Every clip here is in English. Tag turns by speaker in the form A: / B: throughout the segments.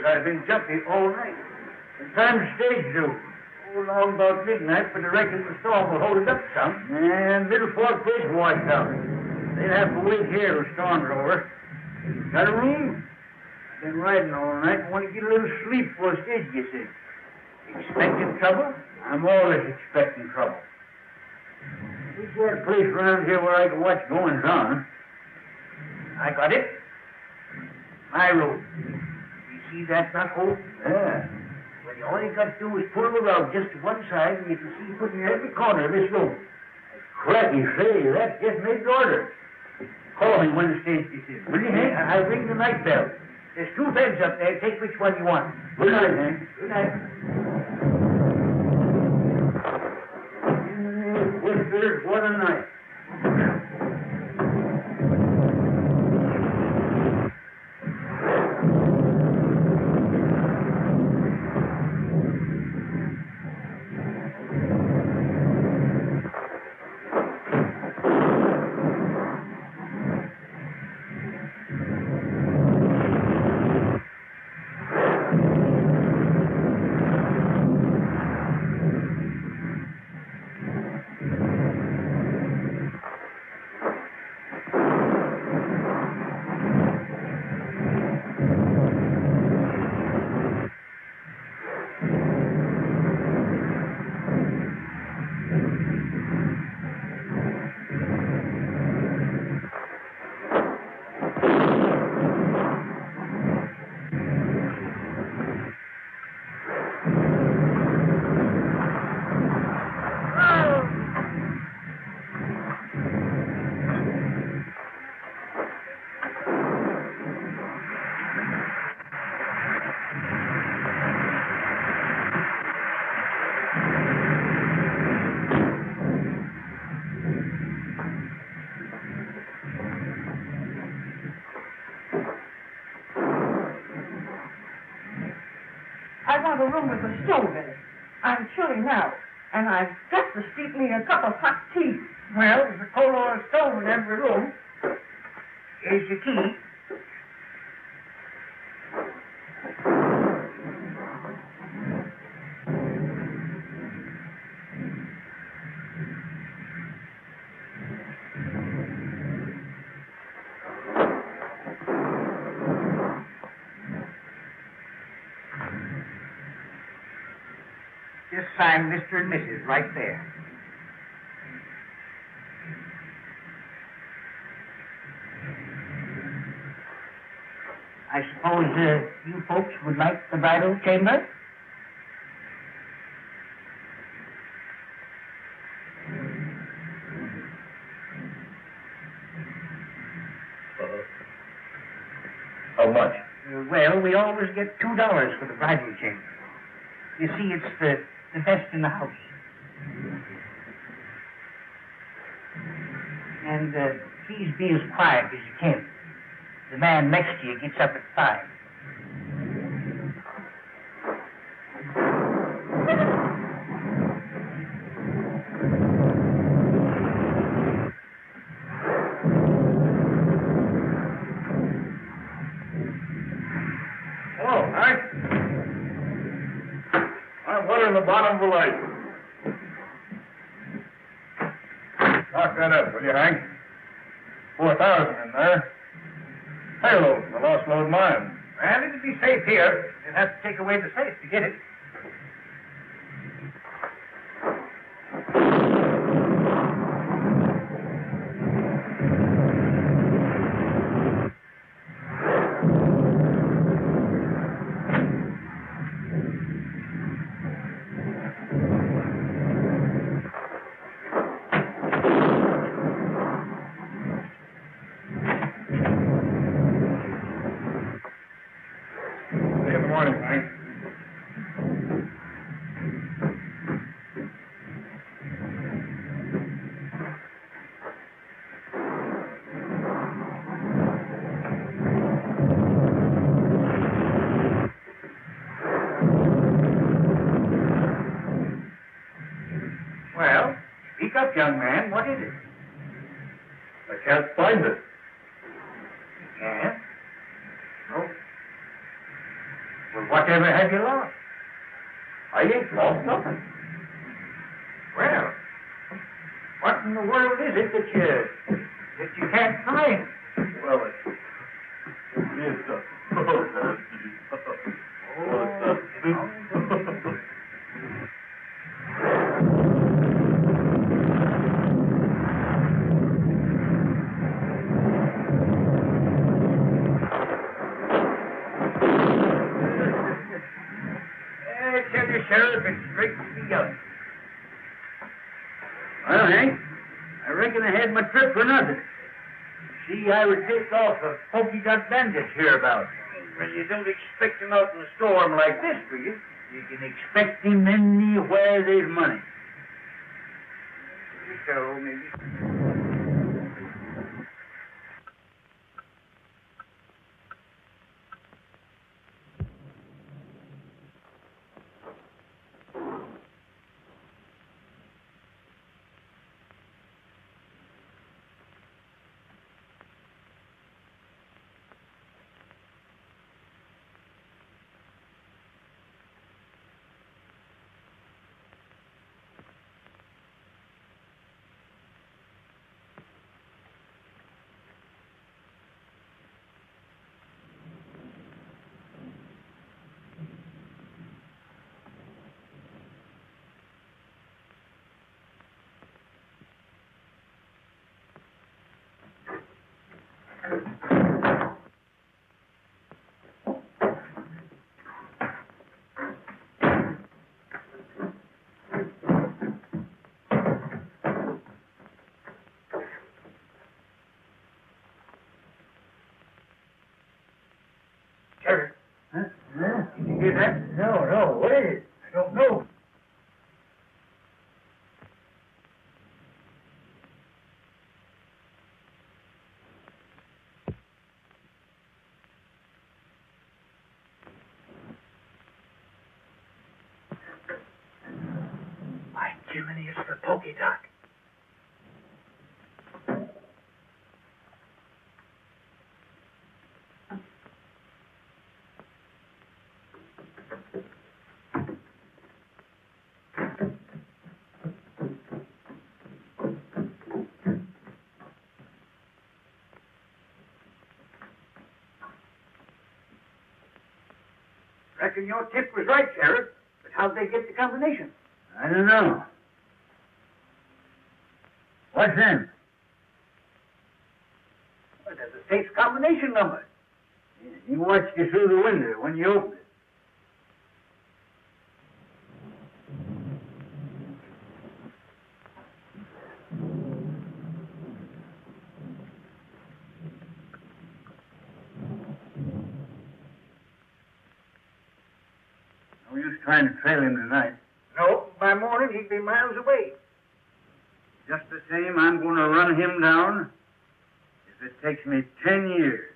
A: I've been jumpy all night. The time's stage due. Along about midnight, but I reckon the storm will hold it up some. And Middle Fork Bridge washed out. They'll have to wait here till storm's over. Got a room? I've been riding all night and want to get a little sleep before the stage gets in. Expecting trouble? I'm always expecting trouble. There's that place around here where I can watch goings on. I got it. My road. See that knuckle? Yeah. Well, all you got to do is pull the rug just to one side, and you can see put in every corner of this room. Cracky, say, that just made order. Call me when the stage gets in. Will you, Hank? I'll ring the night bell. There's 2 beds up there. Take which one you want. Good night, Hank. Good night. Whistler, what a night.
B: A room with a stove in it. I'm chilly now, and I've got to steep me a cup of hot tea.
A: Well, there's a coal oil stove in every room. Here's your key. Just sign Mr. and Mrs. right there. I suppose you folks would like the bridal chamber?
C: How much?
A: Well, we always get $2 for the bridal chamber. You see, it's the best in the house. And please be as quiet as you can. The man next to you gets up at 5.
C: bottom of a light. Lock that up, will you, Hank? 4,000 in there. Payload, the lost load mine.
A: Well, it'll be safe here. You'll have to take away the safe to get it.
C: See you in the morning, Hank.
A: Well, speak up, young man. What is it?
C: I can't find it.
A: Yeah? Oh. Well, whatever have you lost?
C: I ain't lost nothing.
A: Well, what in the world is it that you can't find?
C: Well, it is something.
A: I tell you, Sheriff, it's straight to the gun. Well, Hank, I reckon I had my trip for nothing. See, I was tipped off a pokey dot bandits hereabouts. Well, you don't expect him out in a storm like this, do you? You can expect him anywhere there's money. So, maybe. Sheriff. Huh? Did you hear that? No. What is it? I don't know. By Jiminy, it's the pokey doc. Reckon your tip was right, Sheriff. But how'd they get the combination? I don't know. What's in? Well, there's a safe combination number. He watched you through the window when you opened it. No use trying to trail him tonight. No, by morning he'd be miles away. Just the same, I'm going to run him down if it takes me 10 years.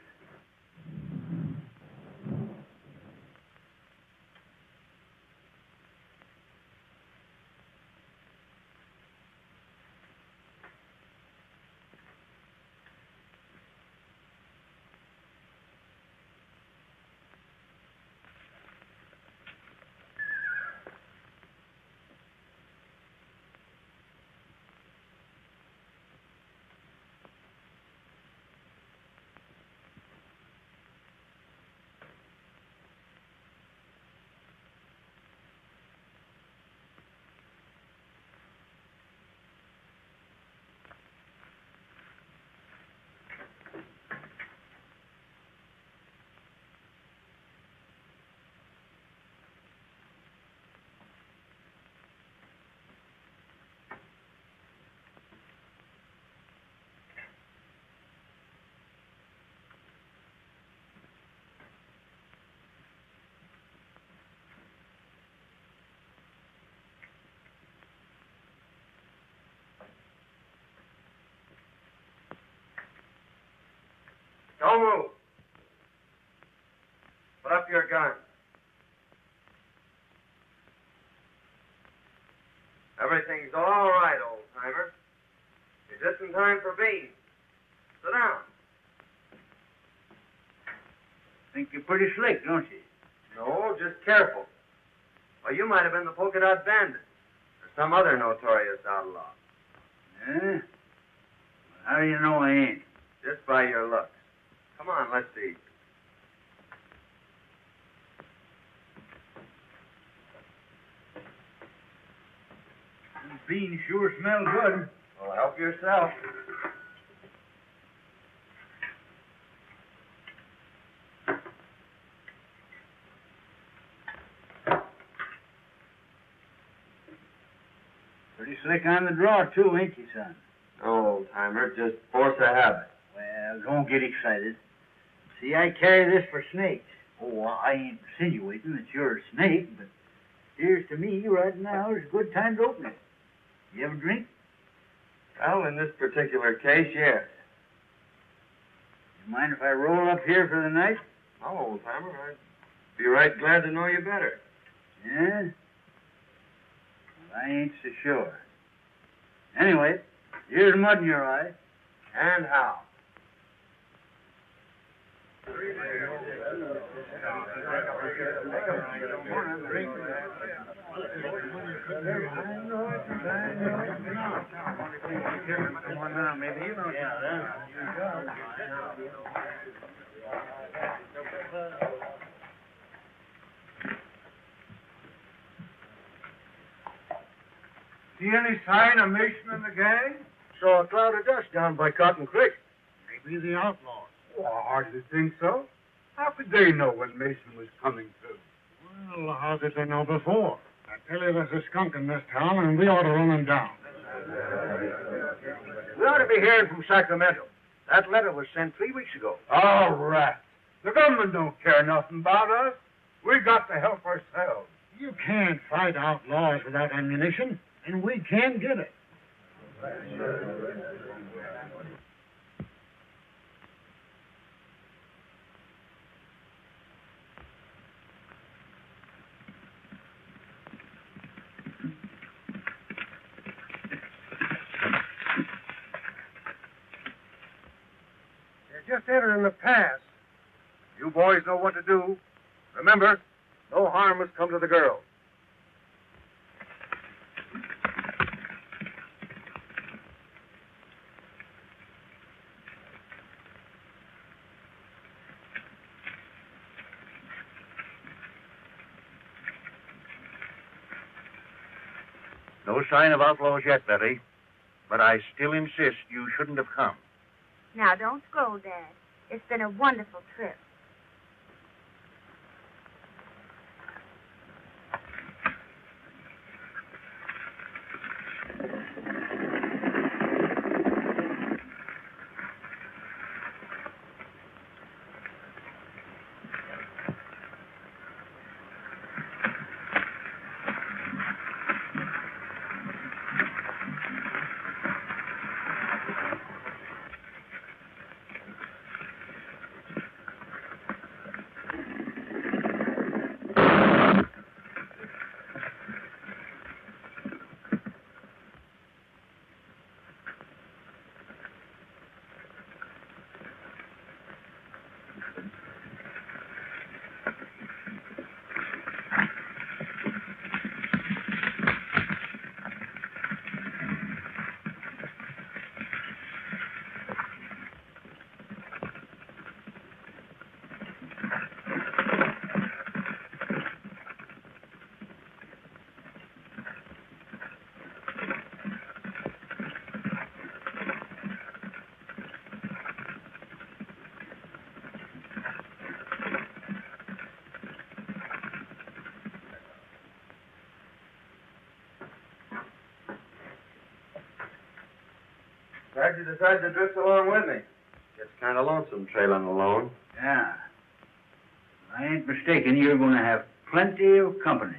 D: Don't move. Put up your gun. Everything's all right, old-timer. You're just in time for beans. Sit down.
A: Think you're pretty slick, don't you?
D: No, just careful. Or you might have been the polka dot bandit. Or some other notorious outlaw.
A: Yeah? How do you know I ain't?
D: Just by your looks. Come on, let's see.
A: These beans sure smell good.
D: Well, help yourself.
A: Pretty slick on the draw, too, ain't you, son?
D: No, old-timer, just force of habit.
A: Well, don't get excited. See, I carry this for snakes. Oh, I ain't insinuating that you're a snake, but it appears to me right now is a good time to open it. You have a drink?
D: Well, in this particular case, yes.
A: You mind if I roll up here for the night?
D: No, old-timer, I'd be right glad to know you better.
A: Yeah? Well, I ain't so sure. Anyway, here's mud in your eye.
D: And how?
C: See any sign of Mason and the gang?
E: Saw a cloud of dust down by Cotton Creek.
C: Maybe the outlaws. Oh, I hardly think so. How could they know when Mason was coming through? Well, how did they know before? I tell you, there's a skunk in this town, and we ought to run him down.
E: We ought to be hearing from Sacramento. That letter was sent 3 weeks ago.
C: All right. The government don't care nothing about us. We got to help ourselves. You can't fight outlaws without ammunition, and we can get it.
E: You're just entering the pass. You boys know what to do. Remember, no harm has come to the girl.
F: No sign of outlaws yet, Betty. But I still insist you shouldn't have come.
G: Now, don't scold, Dad. It's been a wonderful trip.
D: Glad you decided to drift along with me. Gets kind of lonesome trailing alone.
A: Yeah. If I ain't mistaken, you're going to have plenty of company.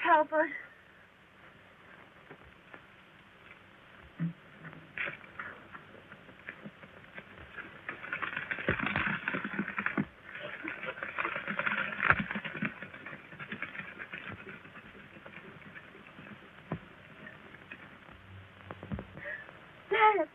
G: help us. Dad.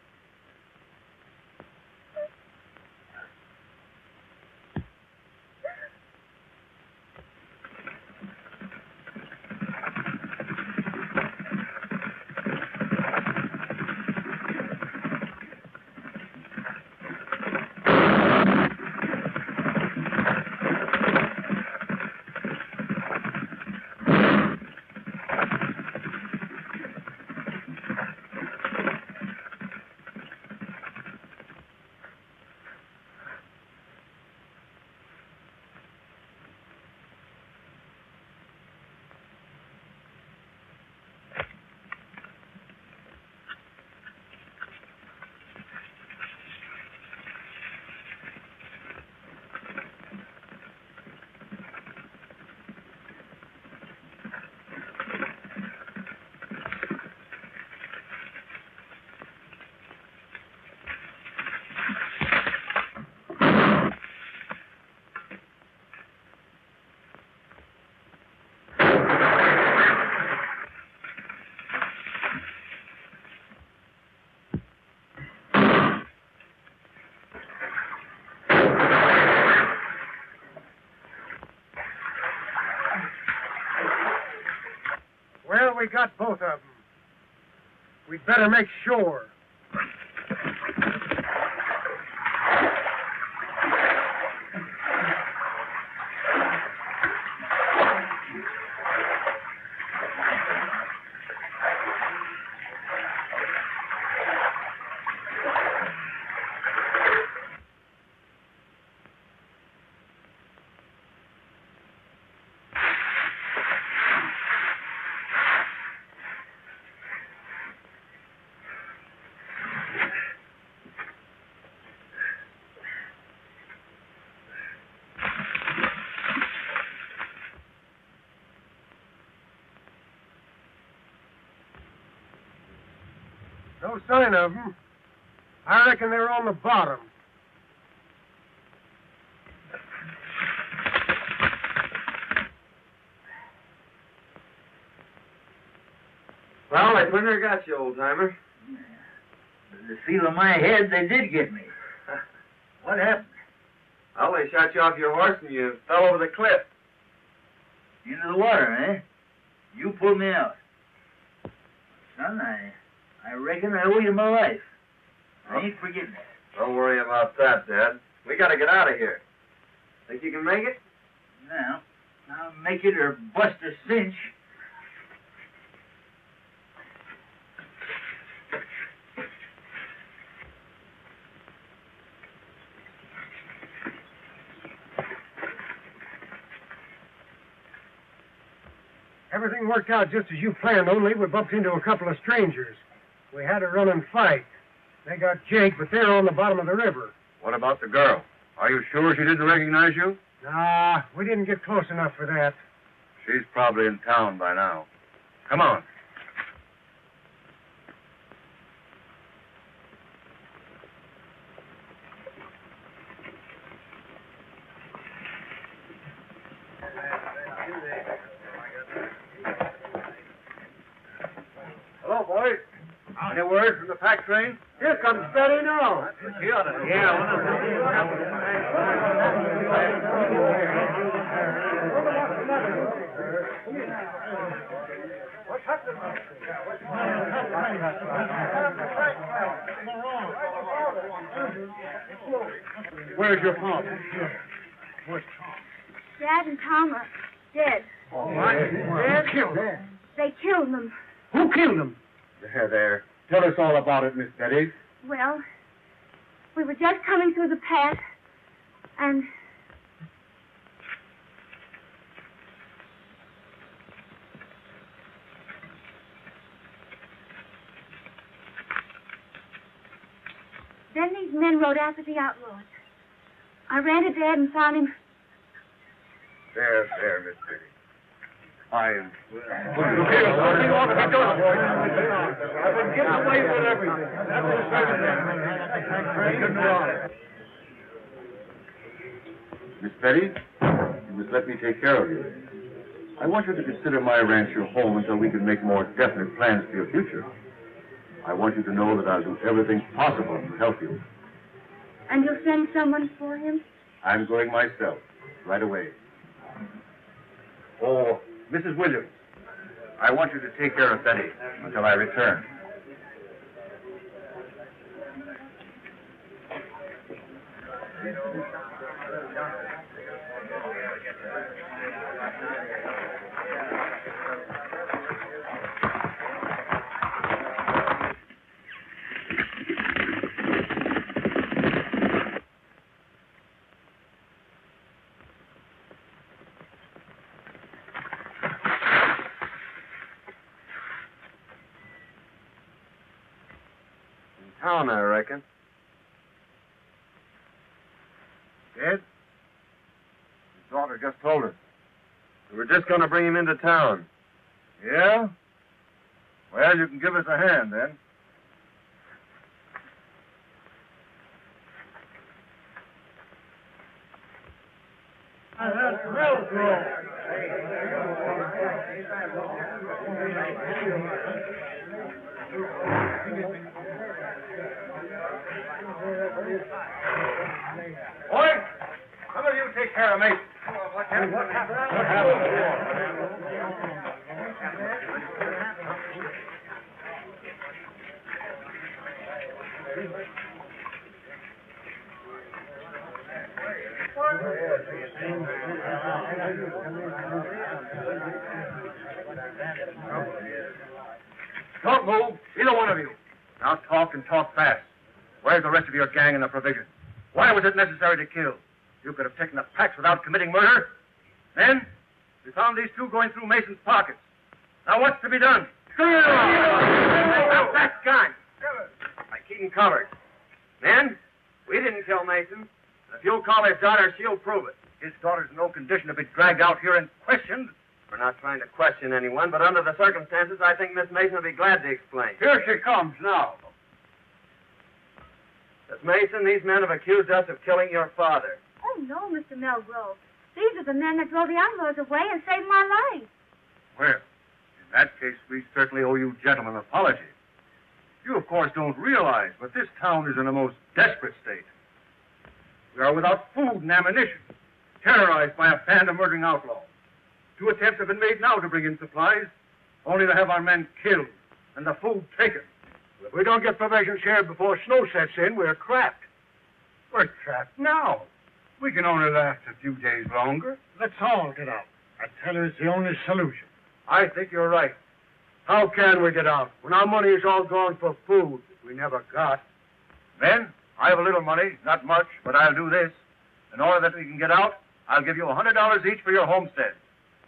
E: Well, we got both of them. We'd better make sure. No sign of them. I reckon they're on the bottom.
D: Well, I pretty near got you, old-timer.
A: The feel of my head, they did get me. What happened?
D: Well, they shot you off your horse and you fell over the cliff.
A: Into the water, eh? You pulled me out. Son, I reckon I owe you my life. I ain't forgetting it.
D: Don't worry about that, Dad. We gotta get out of here. Think you can make it?
A: Now, I'll make it or bust a cinch.
E: Everything worked out just as you planned, only we bumped into a couple of strangers. We had a run and fight. They got Jake, but they're on the bottom of the river.
C: What about the girl? Are you sure she didn't recognize you?
E: Nah, we didn't get close enough for that.
C: She's probably in town by now. Come on.
E: Hello, boys. Any word from the pack train? Here comes Betty now. What's happening?
C: Where's your father?
G: Dad and Tom are dead.
E: Dead? Killed.
G: They killed them.
E: Who killed them?
C: There. Tell us all about it, Miss Betty.
G: Well, we were just coming through the pass, and then these men rode after the outlaws. I ran to Dad and found him.
C: There, Miss Betty.
F: I...
C: I've been getting away with everything.
F: Miss Petty, you must let me take care of you. I want you to consider my ranch your home until we can make more definite plans for your future. I want you to know that I'll do everything possible to help you.
G: And you'll send someone for him?
F: I'm going myself, right away. Oh, Mrs. Williams, I want you to take care of Betty until I return.
D: Town, I reckon.
F: Dead? His daughter just told us.
D: We're just going to bring him into town.
F: Yeah? Well, you can give us a hand, then.
C: Boy, some of you take care of me. What happened?
F: Don't move, either one of you. Now talk and talk fast. Where's the rest of your gang and the provision? Why was it necessary to kill? You could have taken the packs without committing murder. Then, we found these two going through Mason's pockets. Now what's to be done?
D: Stop that gun! I keep him covered. Men, we didn't kill Mason. If you'll call his daughter, she'll prove it.
F: His daughter's in no condition to be dragged out here and questioned.
D: We're not trying to question anyone, but under the circumstances, I think Miss Mason will be glad to explain.
C: Here she comes now.
D: Miss Mason, these men have accused us of killing your father.
G: Oh, no, Mr. Melgrove. These are the men that drove the outlaws away and saved my life.
F: Well, in that case, we certainly owe you gentlemen an apology. You, of course, don't realize, but this town is in a most desperate state. We are without food and ammunition, terrorized by a band of murdering outlaws. 2 attempts have been made now to bring in supplies, only to have our men killed and the food taken.
C: If we don't get provisions here before snow sets in, we're trapped. We're trapped now. We can only last a few days longer. Let's all get out. I tell you, it's the only solution. I think you're right. How can we get out when our money is all gone for food we never got?
F: Men, I have a little money, not much, but I'll do this. In order that we can get out, I'll give you $100 each for your homestead.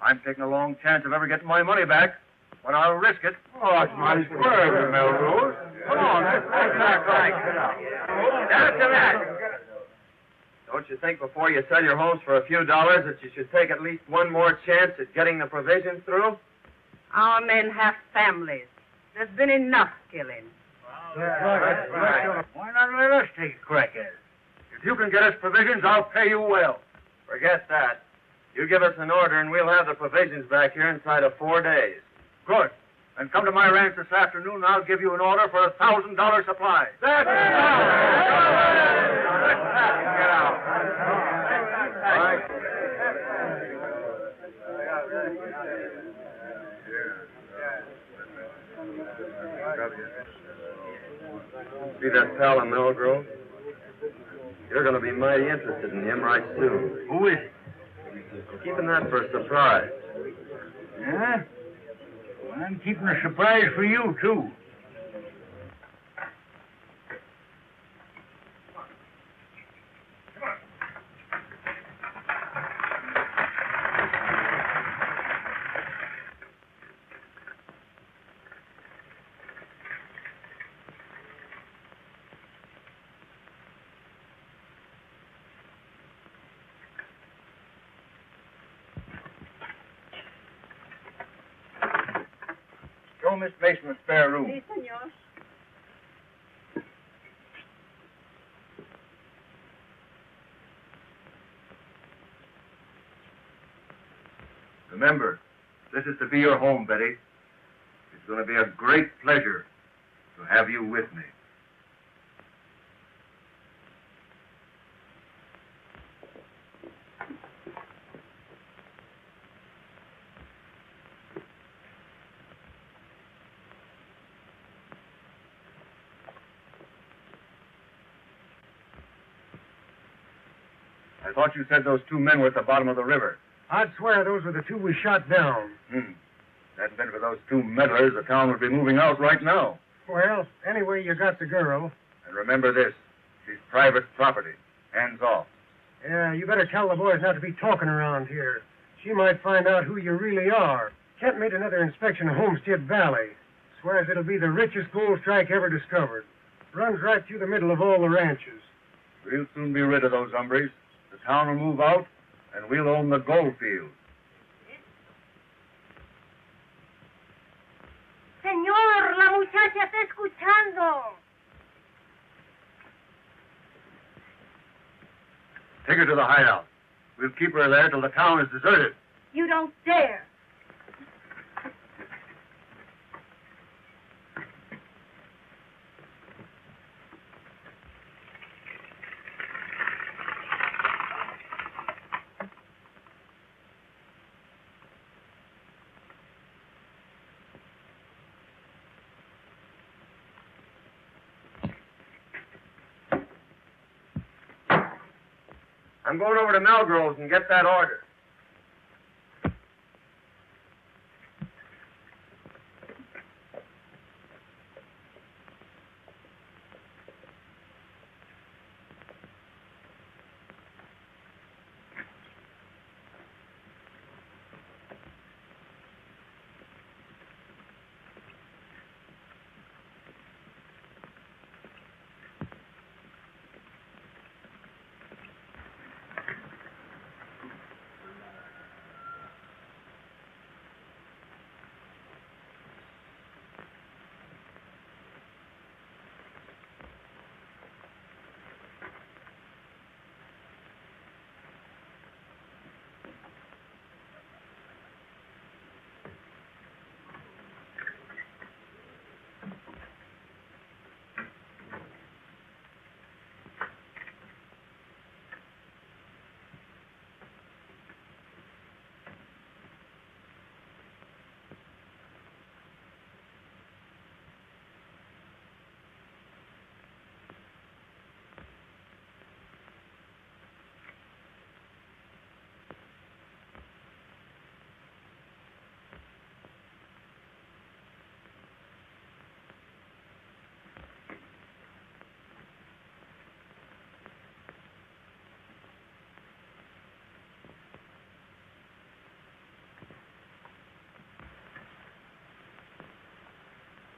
F: I'm taking a long chance of ever getting my money back, but I'll risk it.
C: Oh, it's my word, Melrose. Come on, that's right.
D: Down to that. Don't you think before you sell your homes for a few dollars that you should take at least one more chance at getting the provisions through?
B: Our men have families. There's been enough killing.
C: That's right. Why not let us take a crack at it? If you can get us provisions, I'll pay you well.
D: Forget that. You give us an order and we'll have the provisions back here inside of 4 days.
F: Good. Then come to my ranch this afternoon and I'll give you an order for $1,000 supply.
C: That's
D: Get out.
F: All right.
D: See that pal in Millgrove? You're going to be mighty interested in him right soon.
F: Who is it?
D: Keeping that for a surprise.
C: Yeah? Well, I'm keeping a surprise for you, too.
F: Show Miss Mason a spare room.
B: Sí, señor.
F: Remember, this is to be your home, Betty. It's going to be a great pleasure to have you with me. I thought you said those two men were at the bottom of the river.
E: I'd swear those were the two we shot down.
F: If it hadn't been for those two meddlers, the town would be moving out right now.
E: Well, anyway, you got the girl.
F: And remember this, she's private property. Hands off.
E: Yeah, you better tell the boys not to be talking around here. She might find out who you really are. Kent made another inspection of Homestead Valley. Swears it'll be the richest gold strike ever discovered. Runs right through the middle of all the ranches.
F: We'll soon be rid of those hombres. The town will move out, and we'll own the gold field.
G: Señor, la muchacha está escuchando.
F: Take her to the hideout. We'll keep her there till the town is deserted.
G: You don't dare.
D: I'm going over to Melgrove's and get that order.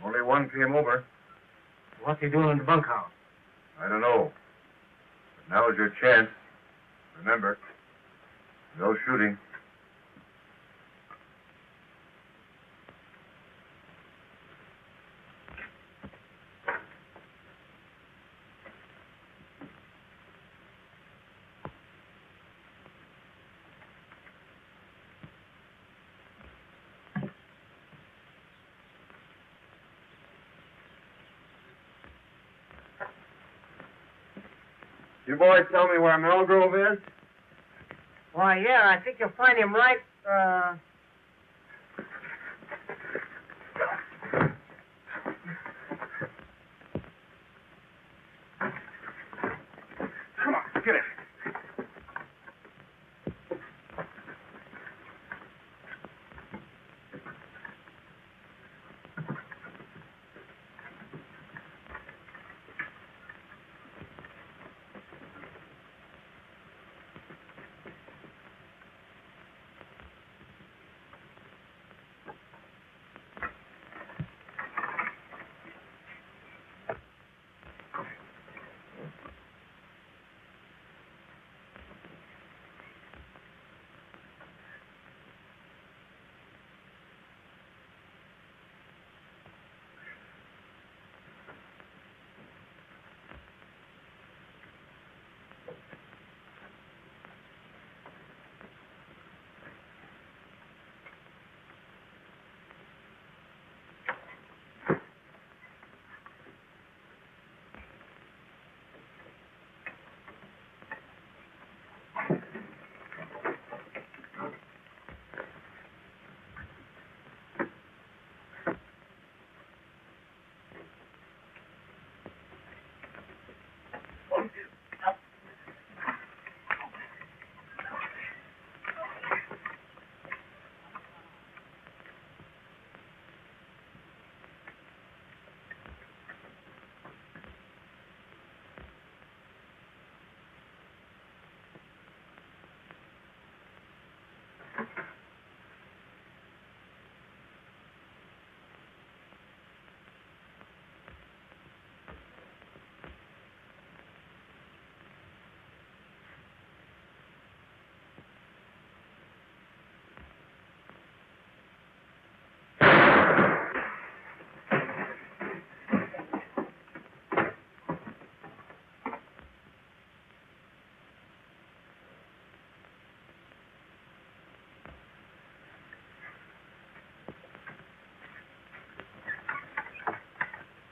F: Only 1 p.m. over.
E: What's he doing in the bunkhouse?
F: I don't know. But now's your chance. Remember, no shooting.
D: You boys tell me where Melgrove is?
B: Why, yeah, I think you'll find him right,
F: Come on, get it.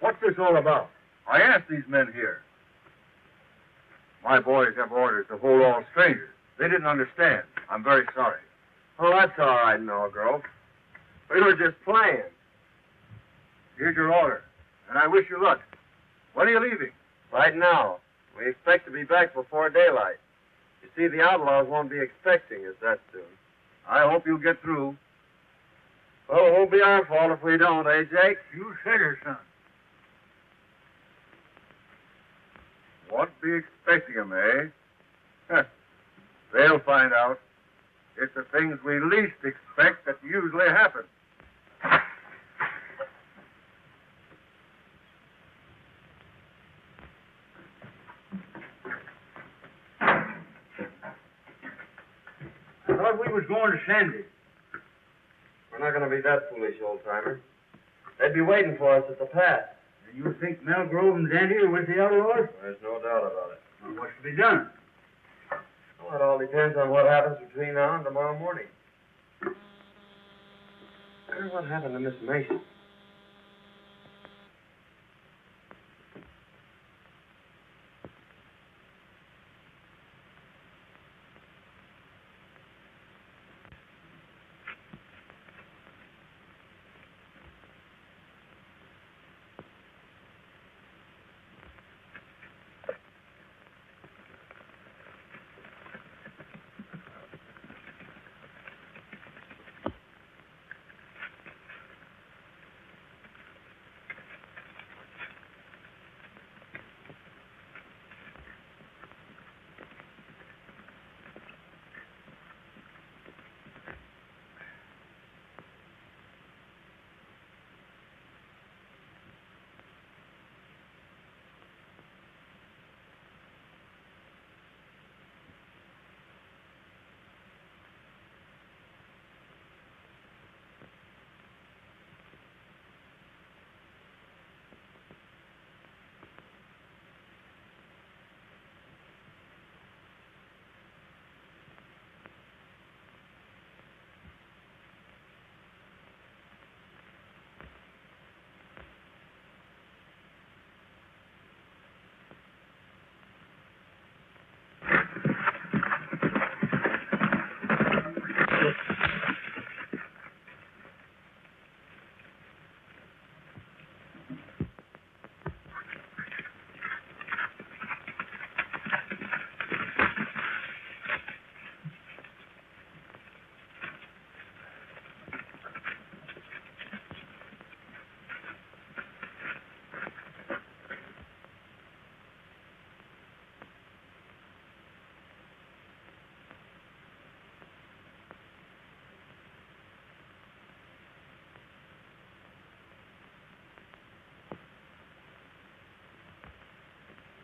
F: What's this all about? I asked these men here. My boys have orders to hold all strangers. They didn't understand. I'm very sorry.
D: Oh, that's all right, Melgrove. We were just playing.
F: Here's your order, and I wish you luck. When are you leaving?
D: Right now. We expect to be back before daylight. You see, the outlaws won't be expecting us that soon.
F: I hope you'll get through.
D: Well, it won't be our fault if we don't, eh, Jake?
C: You said it, son.
F: Won't be expecting 'em, eh? Huh. They'll find out. It's the things we least expect that usually happen.
A: I thought we was going to Sandy.
D: We're not going to be that foolish, old-timer. They'd be waiting for us at the pass.
A: You think Melgrove and Dandy are with the outlaws?
D: There's no doubt about it.
A: Well, what's to be done?
D: Well, it all depends on what happens between now and tomorrow morning. I wonder what happened to Miss Mason.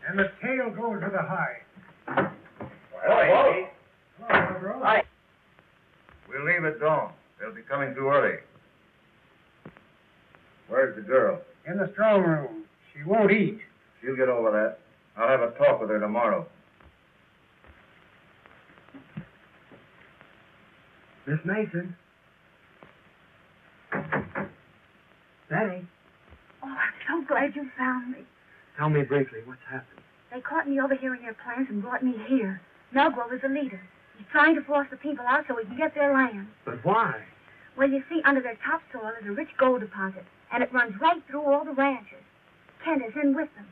E: And the tail goes to the high.
F: Hello.
E: Hello, bro.
D: Hi.
F: We'll leave at dawn. They'll be coming too early. Where's the girl?
E: In the strong room. She won't eat.
F: She'll get over that. I'll have a talk with her tomorrow.
B: Miss Mason. Benny.
G: Oh, I'm so glad you found me.
B: Tell me briefly what's happened.
G: They caught me overhearing their plans and brought me here. Melgrove is the leader. He's trying to force the people out so he can get their land.
B: But why?
G: Well, you see, under their topsoil is a rich gold deposit, and it runs right through all the ranches. Kent is in with them.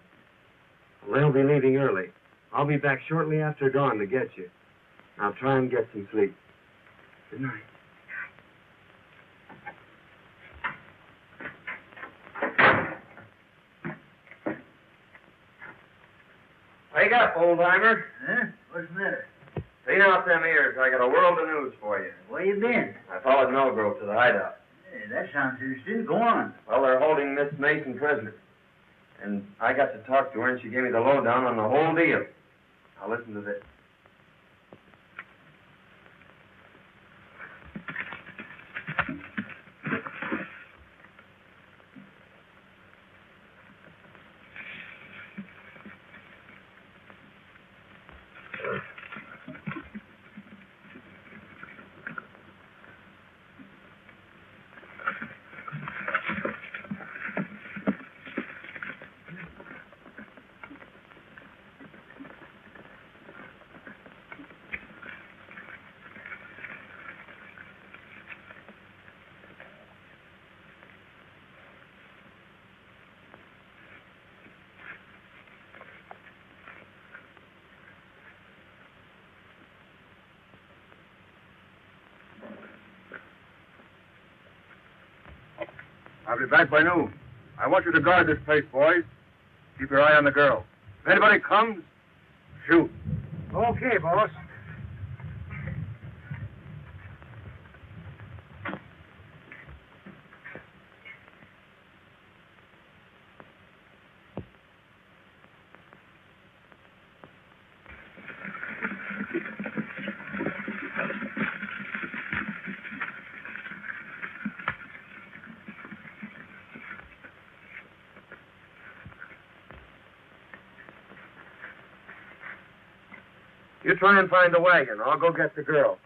B: Well, they'll be leaving early. I'll be back shortly after dawn to get you. Now try and get some sleep. Good night.
D: Wake up, old-timer.
A: Huh? What's the matter?
D: Clean out them ears. I got a world of news for you.
A: Where you been?
D: I followed Melgrove to the hideout.
A: Hey, that sounds interesting. Go on.
D: Well, they're holding Miss Mason prisoner. And I got to talk to her, and she gave me the lowdown on the whole deal. Now listen to this.
F: I'll be back by noon. I want you to guard this place, boys. Keep your eye on the girl. If anybody comes, shoot.
E: Okay, boss.
D: You try and find the wagon. I'll go get the girl.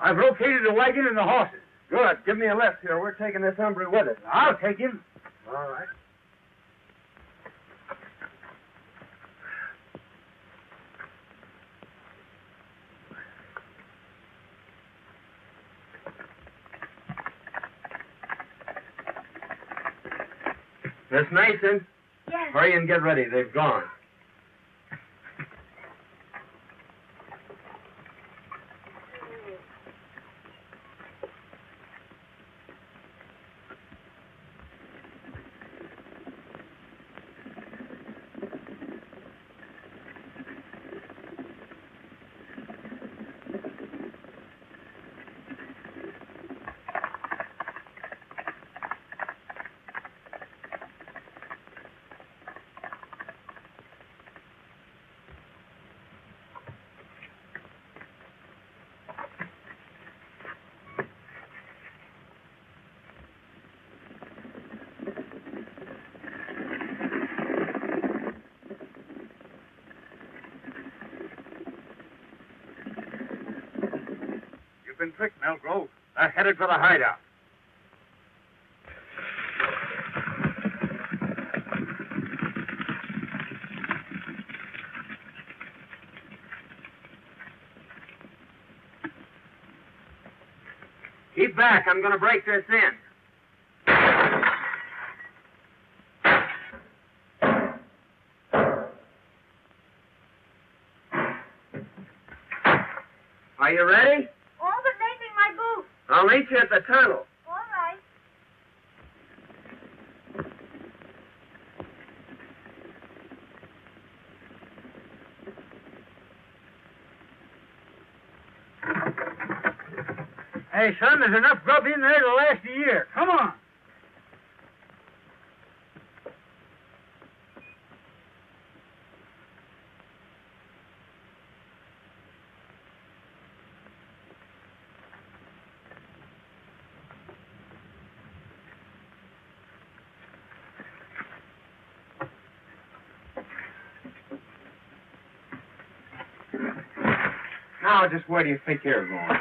A: I've located the wagon and the horses.
D: Good. Give me a lift here. We're taking this hombre with us.
A: I'll take him.
D: All right. Miss Mason,
G: Yes.
D: hurry and get ready. They've gone.
F: Been tricked, Melgrove. They're headed for the hideout.
D: Keep back. I'm going to break this in. Are you ready?
G: All but lacing my boots.
D: I'll meet you at the tunnel.
G: All right.
A: Hey, son, there's enough grub in there to last a year. Come on.
D: Now, just where do you think you're going?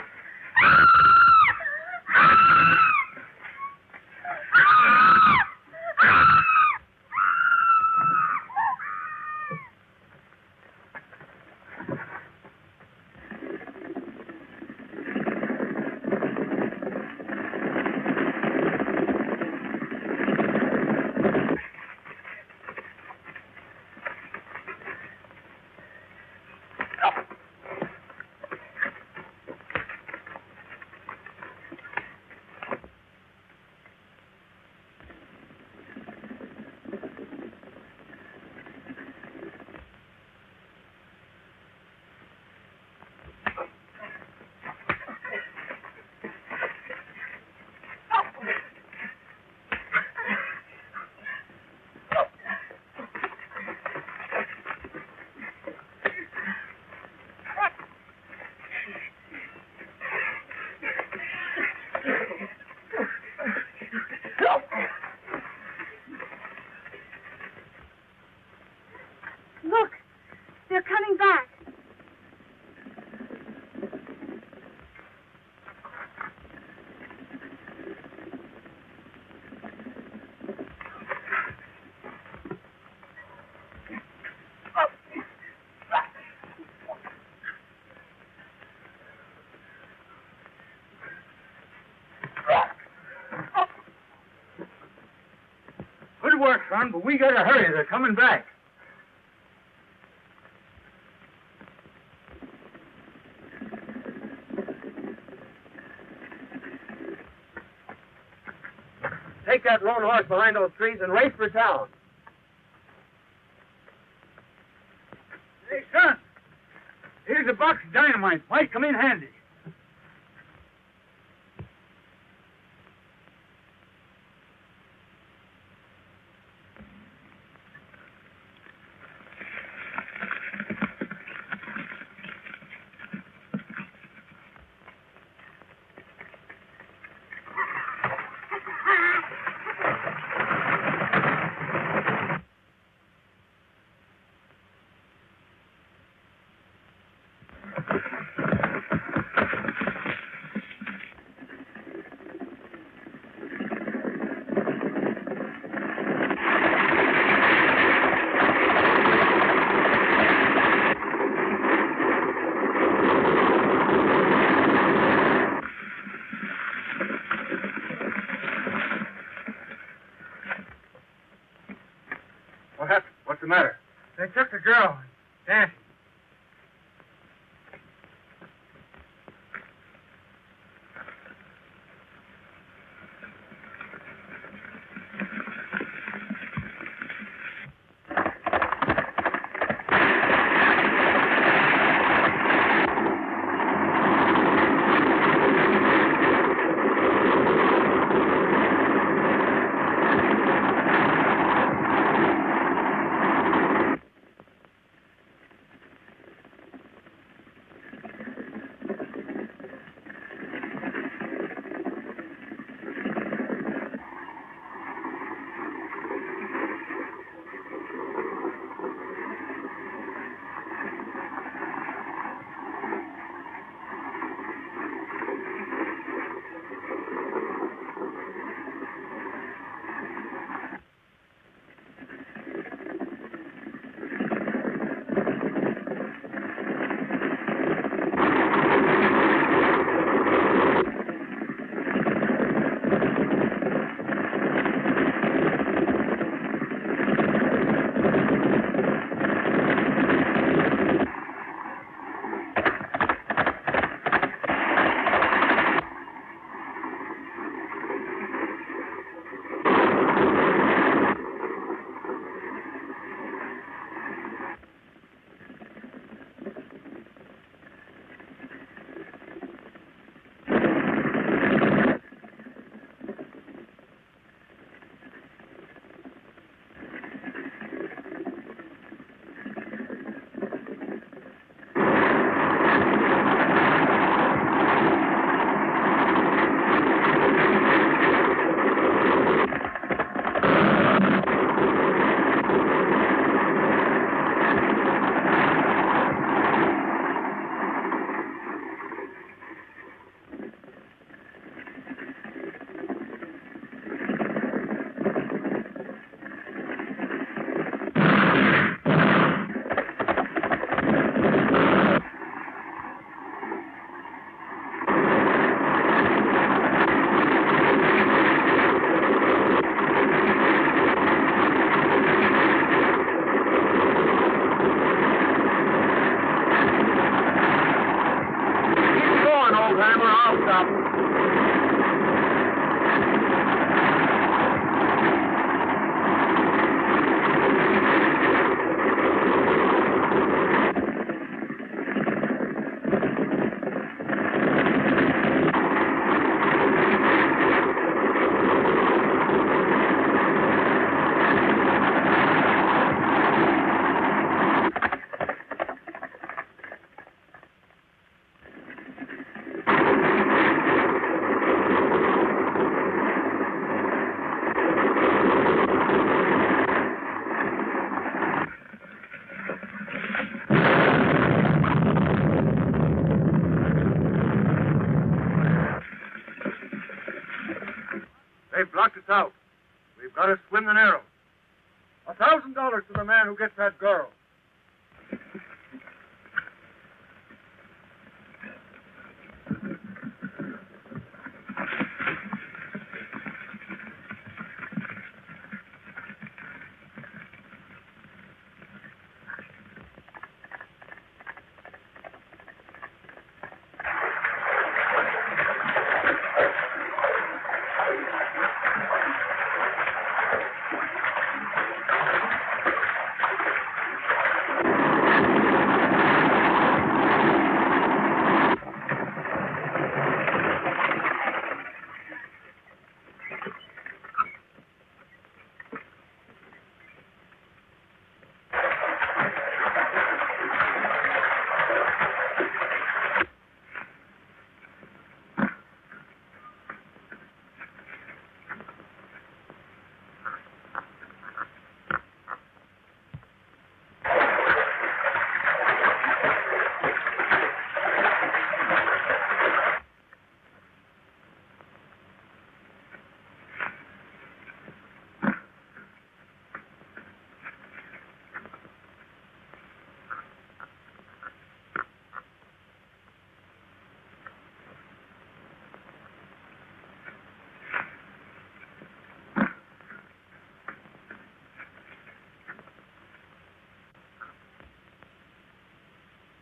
G: Look, they're coming back.
A: Good work, son, but we gotta hurry. They're coming back.
D: Take that lone horse behind those trees and race for town.
A: Hey, son, here's a box of dynamite. Might come in handy.
F: What happened? What's the matter?
E: They took the girl. Dancing.
D: I'll stop.
F: They've blocked us out. We've got to swim the Narrows. $1,000 to the man who gets that girl.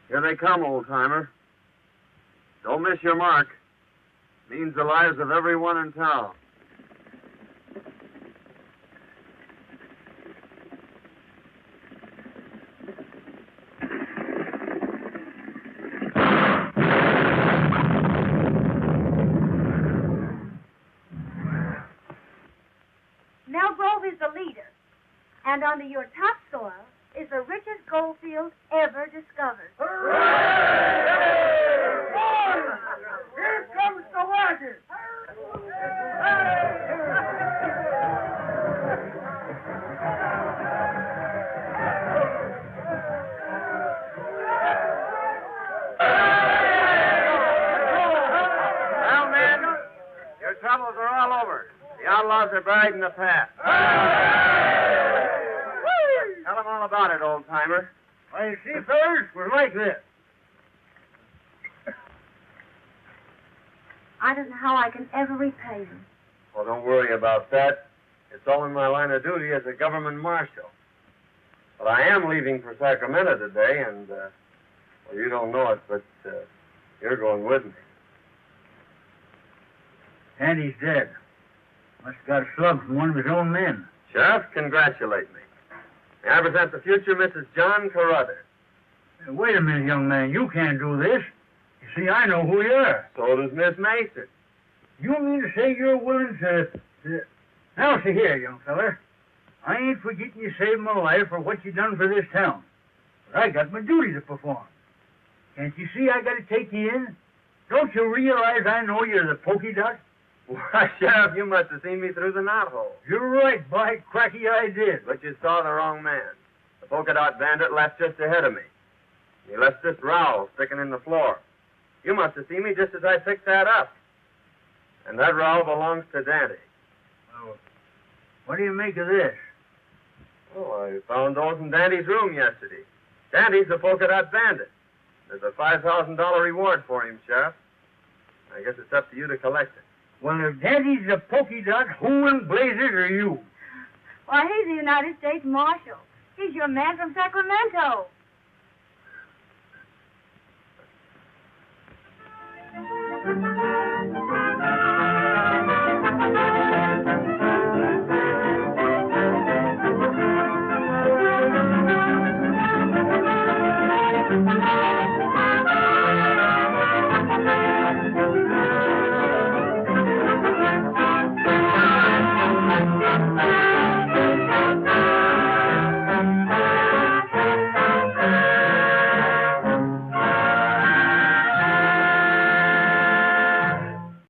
D: Here they come, old-timer. Don't miss your mark. Means the lives of everyone in town.
G: Mel Grove is the leader, and under your topsoil is the richest gold field ever discovered.
A: Here comes the wagon.
D: Well, men, your troubles are all over. The outlaws are buried in the past. Tell them all about it, old-timer.
A: Well, you see, fellas, we're like this.
G: I don't know how I can ever repay you.
D: Well, don't worry about that. It's all in my line of duty as a government marshal. But I am leaving for Sacramento today, and, well, you don't know it, but you're going with me.
A: Andy's dead. Must have got a slug from one of his own men.
D: Sheriff, congratulate me. May I present the future Mrs. John Carruthers.
A: Wait a minute, young man. You can't do this. You see, I know who you are.
D: So does Miss Mason.
A: You mean to say you're willing to... Now, see here, young feller. I ain't forgetting you saved my life for what you done for this town. But I got my duty to perform. Can't you see I got to take you in? Don't you realize I know you're the pokey duck?
D: Why, Sheriff, you must have seen me through the knothole.
A: You're right, by cracky, I did.
D: But you saw the wrong man. The polka dot bandit left just ahead of me. He left this rowel sticking in the floor. You must have seen me just as I picked that up. And that rowel belongs to Dante.
A: Well, what do you make of this?
D: Oh, I found those in Dante's room yesterday. Dante's the polka dot bandit. There's a $5,000 reward for him, Sheriff. I guess it's up to you to collect it.
A: Well, if Daddy's a pokey dot, who in blazes are you?
G: Why, he's the United States Marshal. He's your man from Sacramento.